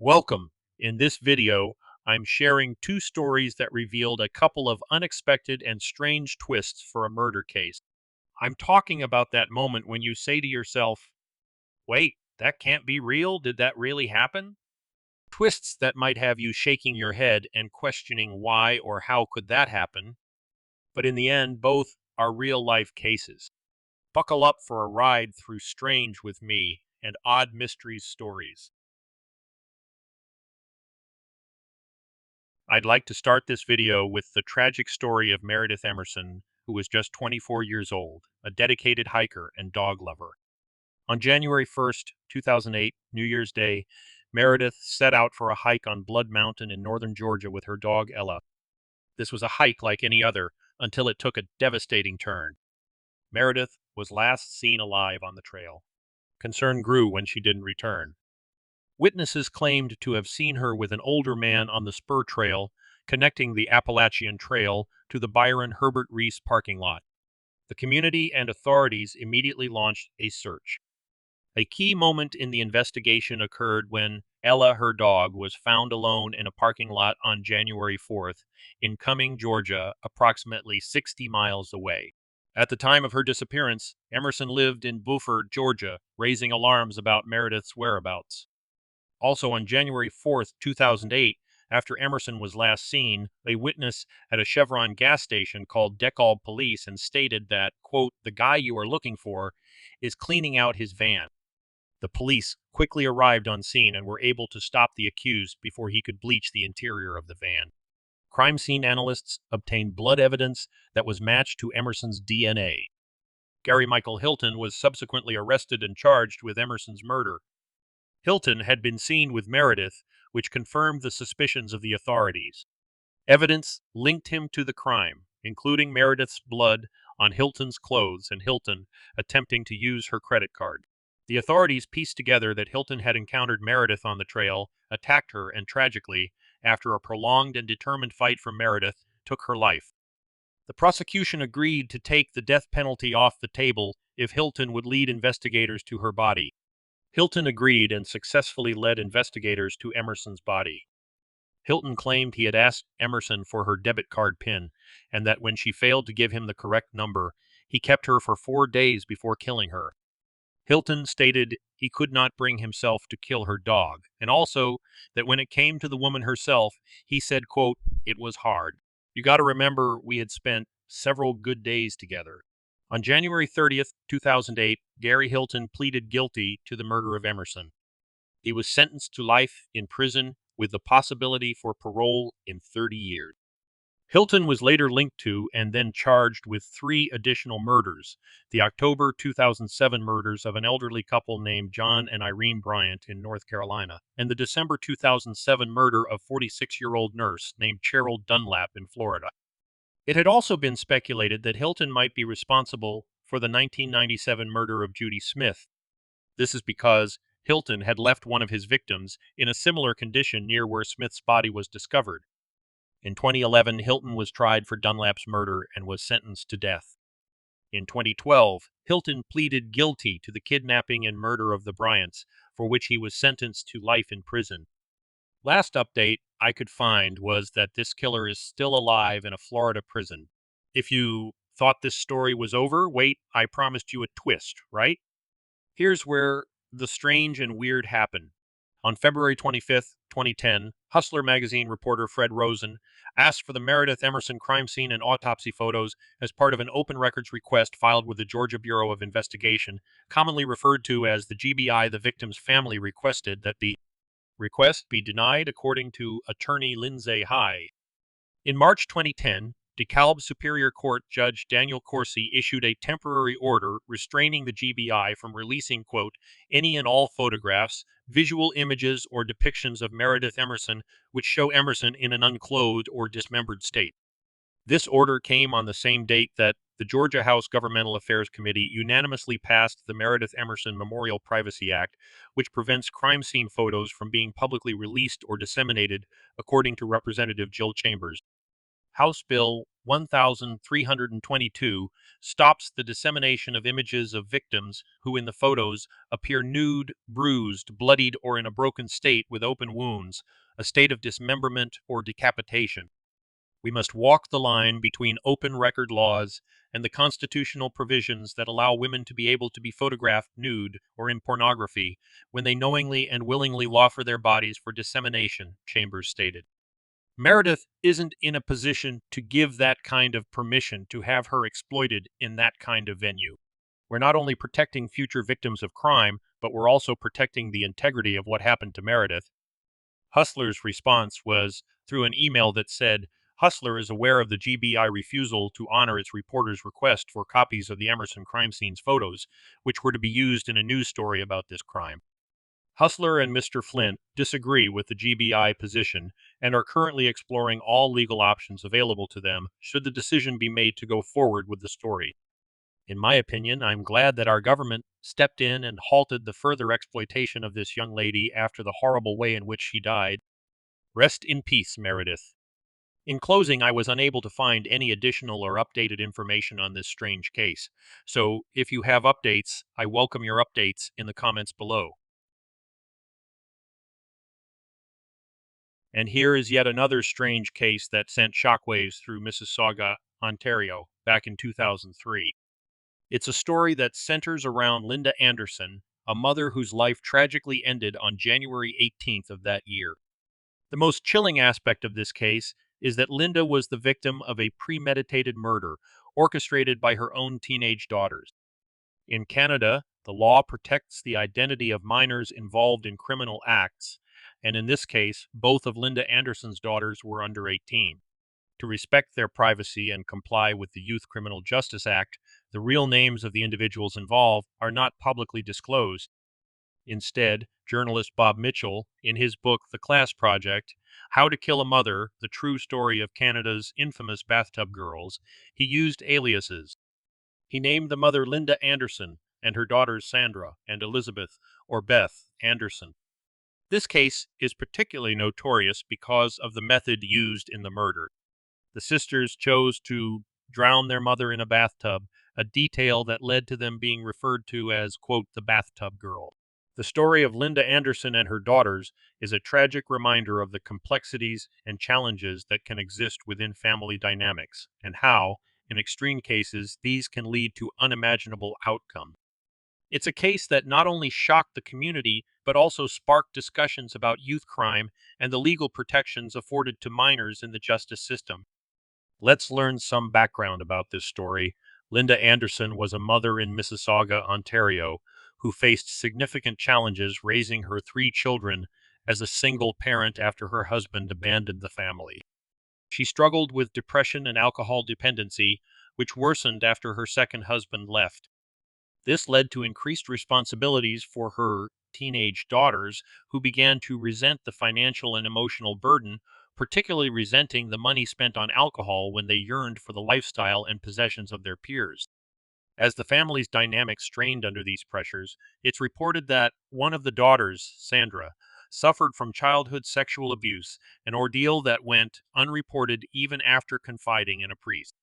Welcome. In this video, I'm sharing two stories that revealed a couple of unexpected and strange twists for a murder case. I'm talking about that moment when you say to yourself, wait, that can't be real? Did that really happen? Twists that might have you shaking your head and questioning why or how could that happen, but in the end, both are real-life cases. Buckle up for a ride through strange with me and odd mysteries stories. I'd like to start this video with the tragic story of Meredith Emerson, who was just 24 years old, a dedicated hiker and dog lover. On January 1st, 2008, New Year's Day, Meredith set out for a hike on Blood Mountain in northern Georgia with her dog Ella. This was a hike like any other until it took a devastating turn. Meredith was last seen alive on the trail. Concern grew when she didn't return. Witnesses claimed to have seen her with an older man on the spur trail connecting the Appalachian Trail to the Byron Herbert Reese parking lot. The community and authorities immediately launched a search. A key moment in the investigation occurred when Ella, her dog, was found alone in a parking lot on January 4th in Cumming, Georgia, approximately 60 miles away. At the time of her disappearance, Emerson lived in Beaufort, Georgia, raising alarms about Meredith's whereabouts. Also on January 4th, 2008, after Emerson was last seen, a witness at a Chevron gas station called Dekalb Police and stated that, quote, "the guy you are looking for is cleaning out his van." The police quickly arrived on scene and were able to stop the accused before he could bleach the interior of the van. Crime scene analysts obtained blood evidence that was matched to Emerson's DNA. Gary Michael Hilton was subsequently arrested and charged with Emerson's murder. Hilton had been seen with Meredith, which confirmed the suspicions of the authorities. Evidence linked him to the crime, including Meredith's blood on Hilton's clothes and Hilton attempting to use her credit card. The authorities pieced together that Hilton had encountered Meredith on the trail, attacked her, and tragically, after a prolonged and determined fight from Meredith, took her life. The prosecution agreed to take the death penalty off the table if Hilton would lead investigators to her body. Hilton agreed and successfully led investigators to Emerson's body. Hilton claimed he had asked Emerson for her debit card PIN, and that when she failed to give him the correct number, he kept her for 4 days before killing her. Hilton stated he could not bring himself to kill her dog, and also that when it came to the woman herself, he said, quote, "it was hard. You got to remember we had spent several good days together." On January 30th, 2008, Gary Hilton pleaded guilty to the murder of Emerson. He was sentenced to life in prison with the possibility for parole in 30 years. Hilton was later linked to and then charged with 3 additional murders: the October 2007 murders of an elderly couple named John and Irene Bryant in North Carolina, and the December 2007 murder of 46-year-old nurse named Cheryl Dunlap in Florida. It had also been speculated that Hilton might be responsible for the 1997 murder of Judy Smith. This is because Hilton had left one of his victims in a similar condition near where Smith's body was discovered. In 2011, Hilton was tried for Dunlap's murder and was sentenced to death. In 2012, Hilton pleaded guilty to the kidnapping and murder of the Bryants, for which he was sentenced to life in prison. Last update I could find was that this killer is still alive in a Florida prison. If you thought this story was over, wait, I promised you a twist, right? Here's where the strange and weird happen. On February 25th, 2010, Hustler magazine reporter Fred Rosen asked for the Meredith Emerson crime scene and autopsy photos as part of an open records request filed with the Georgia Bureau of Investigation, commonly referred to as the GBI. The victim's family requested that the request be denied, according to attorney Lindsay High. In March 2010, DeKalb Superior Court Judge Daniel Corsi issued a temporary order restraining the GBI from releasing, quote, "any and all photographs, visual images, or depictions of Meredith Emerson which show Emerson in an unclothed or dismembered state." This order came on the same date that the Georgia House Governmental Affairs Committee unanimously passed the Meredith Emerson Memorial Privacy Act, which prevents crime scene photos from being publicly released or disseminated, according to Representative Jill Chambers. House Bill 1322 stops the dissemination of images of victims who in the photos appear nude, bruised, bloodied, or in a broken state with open wounds, a state of dismemberment or decapitation. We must walk the line between open record laws and the constitutional provisions that allow women to be able to be photographed nude or in pornography when they knowingly and willingly offer their bodies for dissemination, Chambers stated. Meredith isn't in a position to give that kind of permission to have her exploited in that kind of venue. We're not only protecting future victims of crime, but we're also protecting the integrity of what happened to Meredith. Hustler's response was through an email that said, Hustler is aware of the GBI refusal to honor its reporter's request for copies of the Emerson crime scene's photos, which were to be used in a news story about this crime. Hustler and Mr. Flint disagree with the GBI position and are currently exploring all legal options available to them should the decision be made to go forward with the story. In my opinion, I'm glad that our government stepped in and halted the further exploitation of this young lady after the horrible way in which she died. Rest in peace, Meredith. In closing, I was unable to find any additional or updated information on this strange case, so if you have updates, I welcome your updates in the comments below. And here is yet another strange case that sent shockwaves through Mississauga, Ontario, back in 2003. It's a story that centers around Linda Anderson, a mother whose life tragically ended on January 18th of that year. The most chilling aspect of this case is that Linda was the victim of a premeditated murder orchestrated by her own teenage daughters. In Canada, the law protects the identity of minors involved in criminal acts, and in this case, both of Linda Anderson's daughters were under 18. To respect their privacy and comply with the Youth Criminal Justice Act, the real names of the individuals involved are not publicly disclosed. Instead, journalist Bob Mitchell, in his book The Class Project, How to Kill a Mother, the True Story of Canada's Infamous Bathtub Girls, he used aliases. He named the mother Linda Anderson and her daughters Sandra and Elizabeth, or Beth, Anderson. This case is particularly notorious because of the method used in the murder. The sisters chose to drown their mother in a bathtub, a detail that led to them being referred to as, quote, the Bathtub Girl. The story of Linda Anderson and her daughters is a tragic reminder of the complexities and challenges that can exist within family dynamics, and how, in extreme cases, these can lead to unimaginable outcomes. It's a case that not only shocked the community, but also sparked discussions about youth crime and the legal protections afforded to minors in the justice system. Let's learn some background about this story. Linda Anderson was a mother in Mississauga, Ontario, who faced significant challenges raising her 3 children as a single parent after her husband abandoned the family. She struggled with depression and alcohol dependency, which worsened after her second husband left. This led to increased responsibilities for her teenage daughters, who began to resent the financial and emotional burden, particularly resenting the money spent on alcohol when they yearned for the lifestyle and possessions of their peers. As the family's dynamics strained under these pressures, it's reported that one of the daughters, Sandra, suffered from childhood sexual abuse, an ordeal that went unreported even after confiding in a priest.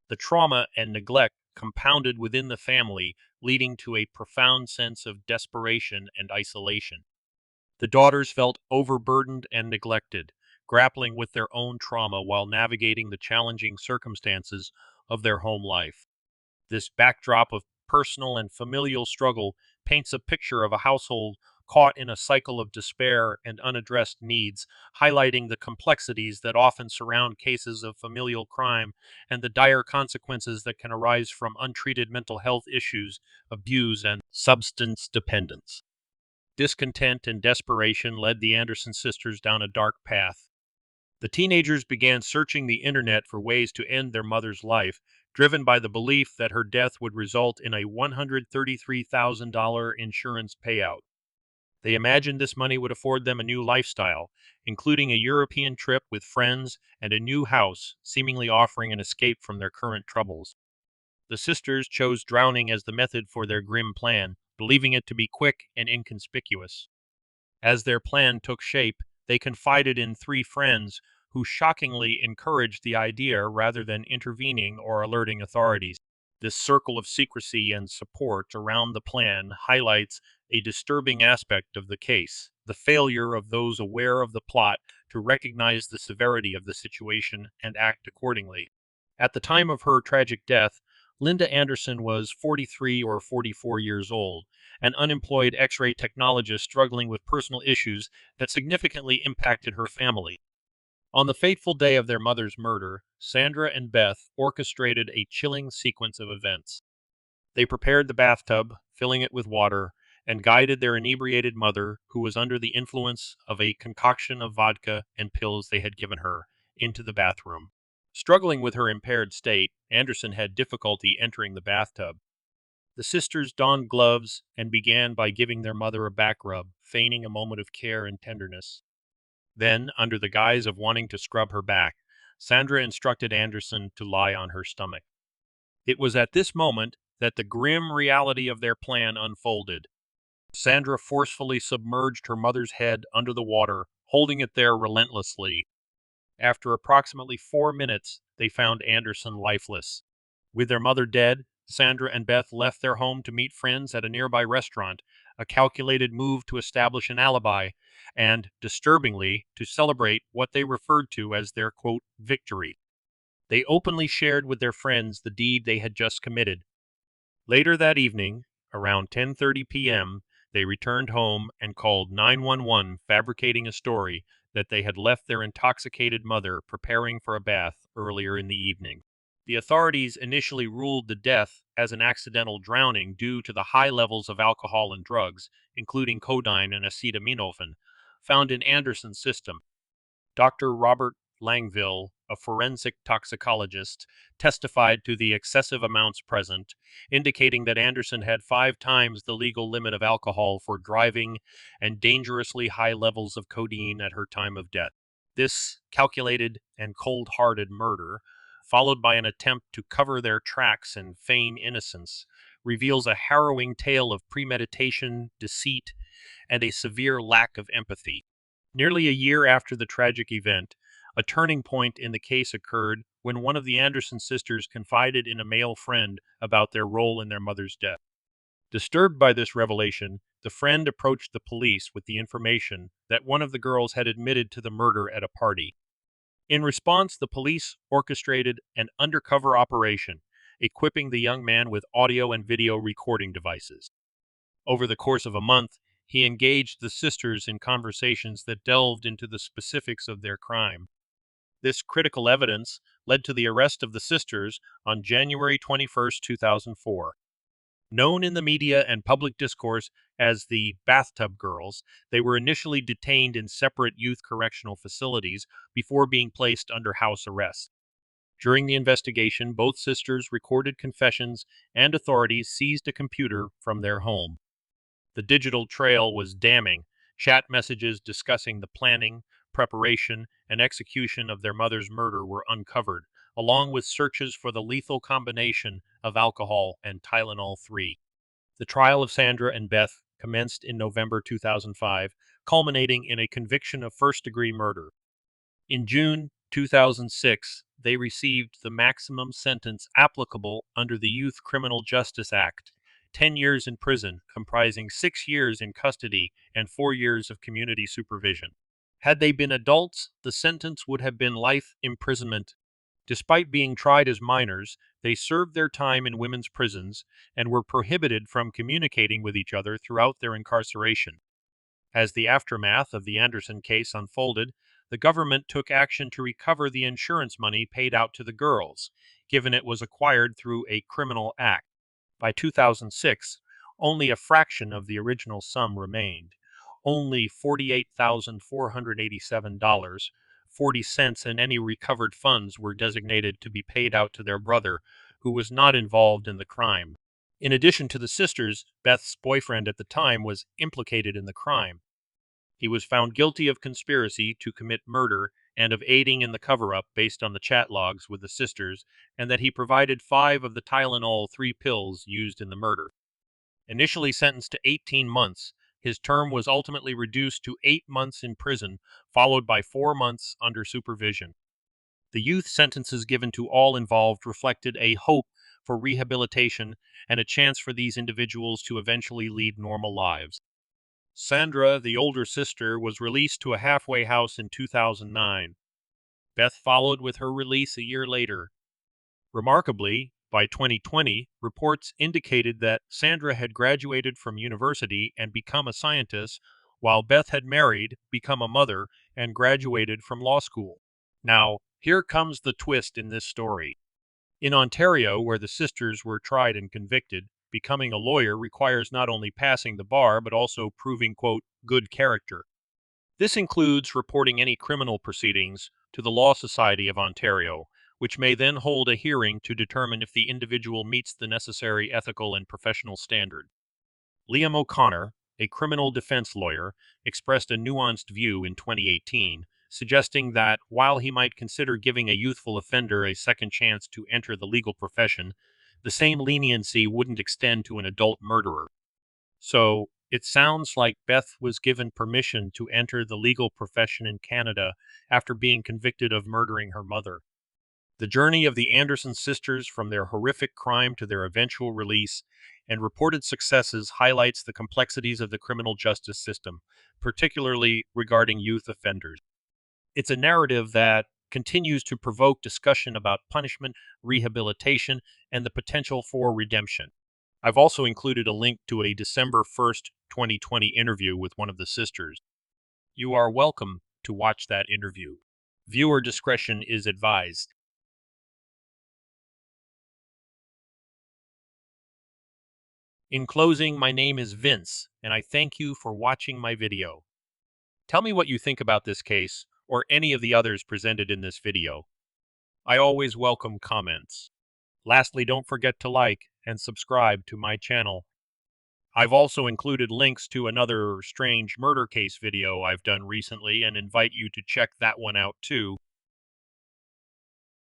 The trauma and neglect compounded within the family, leading to a profound sense of desperation and isolation. The daughters felt overburdened and neglected, grappling with their own trauma while navigating the challenging circumstances of their home life. This backdrop of personal and familial struggle paints a picture of a household caught in a cycle of despair and unaddressed needs, highlighting the complexities that often surround cases of familial crime and the dire consequences that can arise from untreated mental health issues, abuse, and substance dependence. Discontent and desperation led the Anderson sisters down a dark path. The teenagers began searching the internet for ways to end their mother's life, driven by the belief that her death would result in a $133,000 insurance payout. They imagined this money would afford them a new lifestyle, including a European trip with friends and a new house, seemingly offering an escape from their current troubles. The sisters chose drowning as the method for their grim plan, believing it to be quick and inconspicuous. As their plan took shape, they confided in 3 friends who shockingly encouraged the idea rather than intervening or alerting authorities. This circle of secrecy and support around the plan highlights a disturbing aspect of the case: the failure of those aware of the plot to recognize the severity of the situation and act accordingly. At the time of her tragic death, Linda Anderson was 43 or 44 years old, an unemployed X-ray technologist struggling with personal issues that significantly impacted her family. On the fateful day of their mother's murder, Sandra and Beth orchestrated a chilling sequence of events. They prepared the bathtub, filling it with water, and guided their inebriated mother, who was under the influence of a concoction of vodka and pills they had given her, into the bathroom. Struggling with her impaired state, Anderson had difficulty entering the bathtub. The sisters donned gloves and began by giving their mother a back rub, feigning a moment of care and tenderness. Then, under the guise of wanting to scrub her back, Sandra instructed Anderson to lie on her stomach. It was at this moment that the grim reality of their plan unfolded. Sandra forcefully submerged her mother's head under the water, holding it there relentlessly. After approximately 4 minutes, they found Anderson lifeless. With their mother dead, Sandra and Beth left their home to meet friends at a nearby restaurant, a calculated move to establish an alibi, and, disturbingly, to celebrate what they referred to as their, quote, victory. They openly shared with their friends the deed they had just committed. Later that evening, around 10:30 p.m., they returned home and called 911, fabricating a story that they had left their intoxicated mother preparing for a bath earlier in the evening. The authorities initially ruled the death as an accidental drowning due to the high levels of alcohol and drugs, including codeine and acetaminophen, found in Anderson's system. Dr. Robert Langville, a forensic toxicologist, testified to the excessive amounts present, indicating that Anderson had 5 times the legal limit of alcohol for driving and dangerously high levels of codeine at her time of death. This calculated and cold-hearted murder, followed by an attempt to cover their tracks and feign innocence, reveals a harrowing tale of premeditation, deceit, and a severe lack of empathy. Nearly a year after the tragic event, a turning point in the case occurred when one of the Anderson sisters confided in a male friend about their role in their mother's death. Disturbed by this revelation, the friend approached the police with the information that one of the girls had admitted to the murder at a party. In response, the police orchestrated an undercover operation, equipping the young man with audio and video recording devices. Over the course of a month, he engaged the sisters in conversations that delved into the specifics of their crime. This critical evidence led to the arrest of the sisters on January 21, 2004. Known in the media and public discourse as the Bathtub Girls, they were initially detained in separate youth correctional facilities before being placed under house arrest. During the investigation, both sisters recorded confessions and authorities seized a computer from their home. The digital trail was damning. Chat messages discussing the planning, preparation, and execution of their mother's murder were uncovered, along with searches for the lethal combination of alcohol and Tylenol 3. The trial of Sandra and Beth commenced in November 2005, culminating in a conviction of first-degree murder. In June 2006, they received the maximum sentence applicable under the Youth Criminal Justice Act: 10 years in prison, comprising 6 years in custody and 4 years of community supervision. Had they been adults, the sentence would have been life imprisonment. Despite being tried as minors, they served their time in women's prisons and were prohibited from communicating with each other throughout their incarceration. As the aftermath of the Anderson case unfolded, the government took action to recover the insurance money paid out to the girls, given it was acquired through a criminal act. By 2006, only a fraction of the original sum remained. Only $48,487.40, and any recovered funds were designated to be paid out to their brother, who was not involved in the crime. In addition to the sisters, Beth's boyfriend at the time was implicated in the crime. He was found guilty of conspiracy to commit murder and of aiding in the cover-up based on the chat logs with the sisters, and that he provided 5 of the Tylenol 3 pills used in the murder. Initially sentenced to 18 months, His term was ultimately reduced to 8 months in prison, followed by 4 months under supervision. The youth sentences given to all involved reflected a hope for rehabilitation and a chance for these individuals to eventually lead normal lives. Sandra, the older sister, was released to a halfway house in 2009. Beth followed with her release a year later. Remarkably, by 2020, reports indicated that Sandra had graduated from university and become a scientist, while Beth had married, become a mother, and graduated from law school. Now, here comes the twist in this story. In Ontario, where the sisters were tried and convicted, becoming a lawyer requires not only passing the bar but also proving, quote, good character. This includes reporting any criminal proceedings to the Law Society of Ontario, which may then hold a hearing to determine if the individual meets the necessary ethical and professional standard. Liam O'Connor, a criminal defense lawyer, expressed a nuanced view in 2018, suggesting that while he might consider giving a youthful offender a second chance to enter the legal profession, the same leniency wouldn't extend to an adult murderer. So, it sounds like Beth was given permission to enter the legal profession in Canada after being convicted of murdering her mother. The journey of the Anderson sisters from their horrific crime to their eventual release and reported successes highlights the complexities of the criminal justice system, particularly regarding youth offenders. It's a narrative that continues to provoke discussion about punishment, rehabilitation, and the potential for redemption. I've also included a link to a December 1st, 2020 interview with one of the sisters. You are welcome to watch that interview. Viewer discretion is advised. In closing, my name is Vince, and I thank you for watching my video. Tell me what you think about this case, or any of the others presented in this video. I always welcome comments. Lastly, don't forget to like and subscribe to my channel. I've also included links to another strange murder case video I've done recently and invite you to check that one out too.